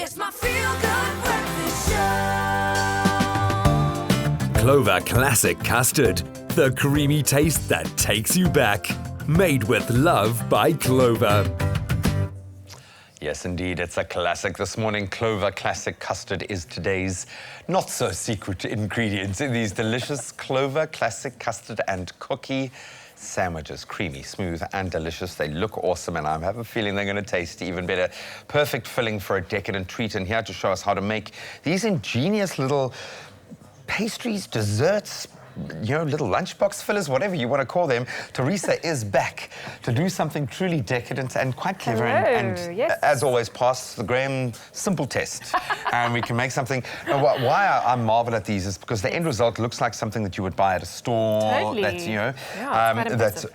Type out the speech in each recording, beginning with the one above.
It's my feel-good breakfast show. Clover Classic Custard, the creamy taste that takes you back. Made with love by Clover. Yes, indeed, it's a classic. This morning, Clover Classic Custard is today's not-so-secret ingredients in these delicious Clover Classic Custard and Cookie sandwiches. Creamy, smooth and delicious. They look awesome and I have a feeling they're going to taste even better. Perfect filling for a decadent treat. And here to show us how to make these ingenious little pastries, desserts, you know, little lunchbox fillers, whatever you want to call them. Teresa is back to do something truly decadent and quite clever. And yes. As always, pass the Graham simple test. And we can make something. Now, why I marvel at these is because the end result looks like something that you would buy at a store. Totally. That's, you know, Yeah, that's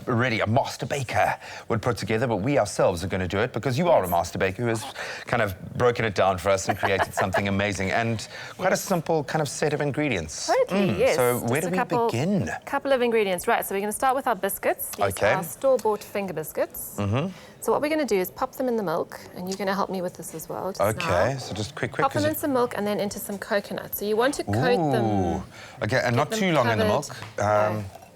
already a master baker would put together. But we ourselves are going to do it because you are a master baker who has kind of broken it down for us and created something amazing and quite a simple kind of set of ingredients. Totally, yes. So where do we begin? A couple of ingredients, right. So we're going to start with our biscuits. These are our store-bought finger biscuits. So what we're going to do is pop them in the milk, and you're going to help me with this as well. Okay, so just quick. Pop them in some milk and then into some coconut. So you want to coat them. Okay, and not too long in the milk.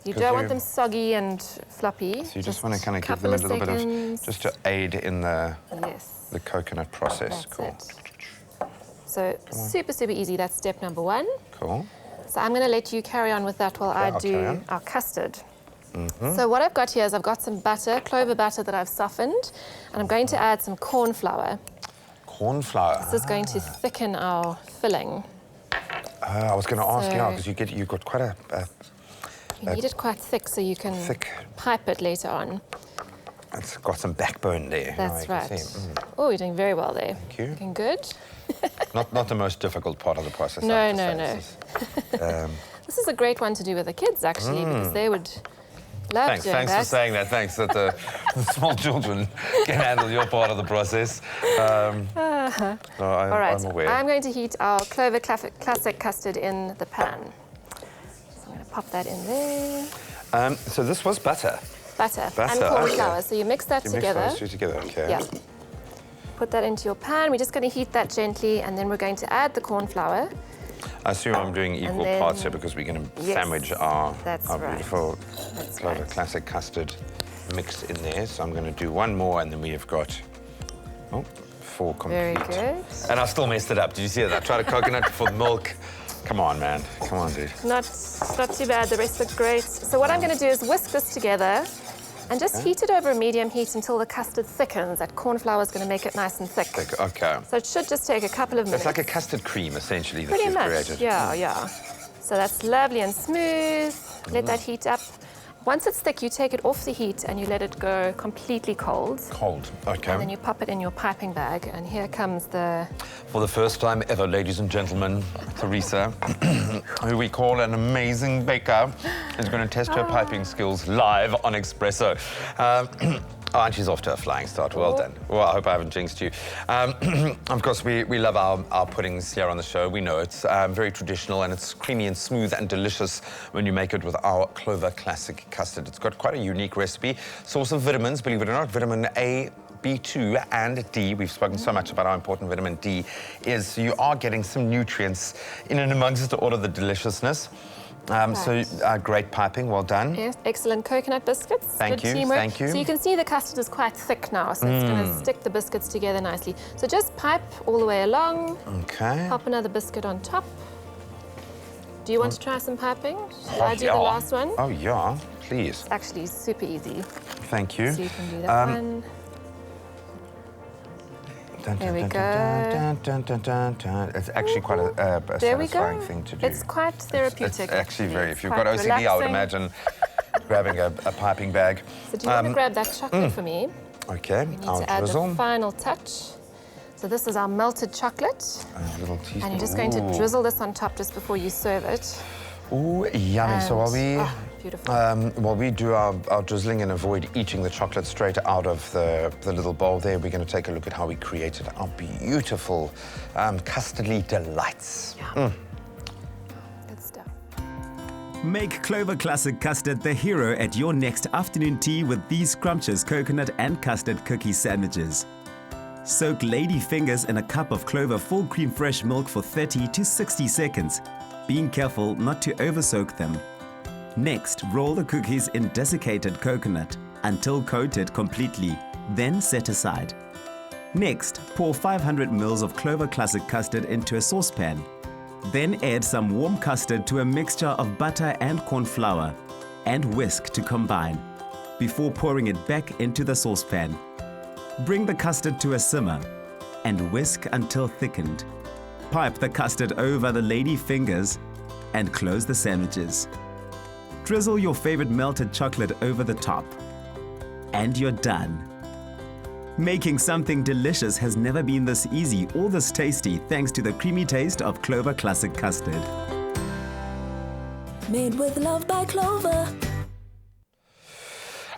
You don't want them soggy and floppy. So you just want to kind of give them a little bit of, just to aid in the coconut process. That's it. So super, super easy. That's step number one. Cool. So I'm going to let you carry on with that while I do our custard. So what I've got here is I've got some butter, clover butter that I've softened, and I'm going to add some corn flour. Corn flour. This is going to thicken our filling. I was going to ask you now because you've got quite a you need it quite thick so you can pipe it later on. It's got some backbone there. That's right. Oh, you're doing very well there. Thank you. Looking good. not the most difficult part of the process. No. This is a great one to do with the kids, actually, because they would love doing that. Thanks for saying that. Thanks that the small children can handle your part of the process. All right. I'm aware. I'm going to heat our Clover Classic Custard in the pan. So I'm going to pop that in there. So this was butter. Butter and corn flour. So you mix that together. Mix those two together, okay. Yeah. Put that into your pan. We're just going to heat that gently, and then we're going to add the corn flour. I assume I'm doing equal parts here because we're going to sandwich our beautiful Clover Classic Custard mix in there. So I'm going to do one more, and then we have got 4 complete. Very good. And I still messed it up. Did you see that? I tried a coconut for milk. Come on, man. Come on, dude. Not too bad. The rest look great. So what I'm going to do is whisk this together and just heat it over a medium heat until the custard thickens. That corn flour is going to make it nice and thick. Okay. So it should just take a couple of minutes. It's like a custard cream, essentially, that Pretty you've much. created. Yeah. So that's lovely and smooth. Let that heat up. Once it's thick, you take it off the heat and you let it go completely cold. Cold, okay. And then you pop it in your piping bag. And here comes the... For the first time ever, ladies and gentlemen, Teresa, who we call an amazing baker, is going to test her piping skills live on Espresso. And she's off to a flying start. Well done. Well, I hope I haven't jinxed you. Of course, we love our puddings here on the show. We know it's very traditional and it's creamy and smooth and delicious when you make it with our Clover Classic Custard. It's got quite a unique recipe. Source of vitamins, believe it or not, vitamin A, B2 and D. We've spoken so much about how important vitamin D is. So you are getting some nutrients in and amongst all of the deliciousness. So great piping, well done. Yes, excellent coconut biscuits. Thank you. So you can see the custard is quite thick now, so it's going to stick the biscuits together nicely. So just pipe all the way along. Okay. Pop another biscuit on top. Do you want to try some piping? Should I do the last one? Oh, yeah, please. It's actually super easy. Thank you. So you can do that one. There we go. It's actually quite a satisfying thing to do. It's quite therapeutic. It's actually very. If you've got OCD, relaxing. I would imagine grabbing a piping bag. So do you want to grab that chocolate for me? Okay. We need to add the final touch. So this is our melted chocolate. A little teaspoon. And you're just going to drizzle this on top just before you serve it. Ooh, yummy. And so while we do our drizzling and avoid eating the chocolate straight out of the little bowl there, we're going to take a look at how we created our beautiful custardly delights. Yeah. Good stuff. Make Clover Classic Custard the hero at your next afternoon tea with these scrumptious coconut and custard cookie sandwiches. Soak lady fingers in a cup of Clover full cream fresh milk for 30 to 60 seconds, being careful not to over-soak them. Next, roll the cookies in desiccated coconut until coated completely, then set aside. Next, pour 500 ml of Clover Classic Custard into a saucepan. Then add some warm custard to a mixture of butter and corn flour and whisk to combine, before pouring it back into the saucepan. Bring the custard to a simmer and whisk until thickened. Pipe the custard over the lady fingers and close the sandwiches. Drizzle your favorite melted chocolate over the top. And you're done. Making something delicious has never been this easy or this tasty thanks to the creamy taste of Clover Classic Custard. Made with love by Clover.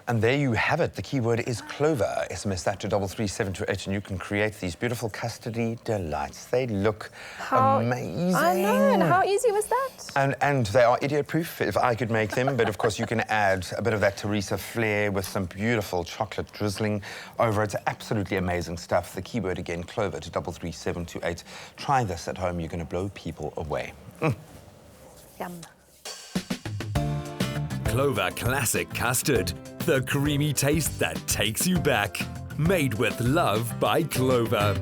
And there you have it. The keyword is Clover. SMS that to 33728 and you can create these beautiful custardy delights. They look amazing. I know, and how easy was that? And they are idiot-proof if I could make them, but of course you can add a bit of that Teresa flair with some beautiful chocolate drizzling over. It's absolutely amazing stuff. The keyword again, Clover to 33728. Try this at home. You're going to blow people away. Yum. Clover Classic Custard, the creamy taste that takes you back. Made with love by Clover.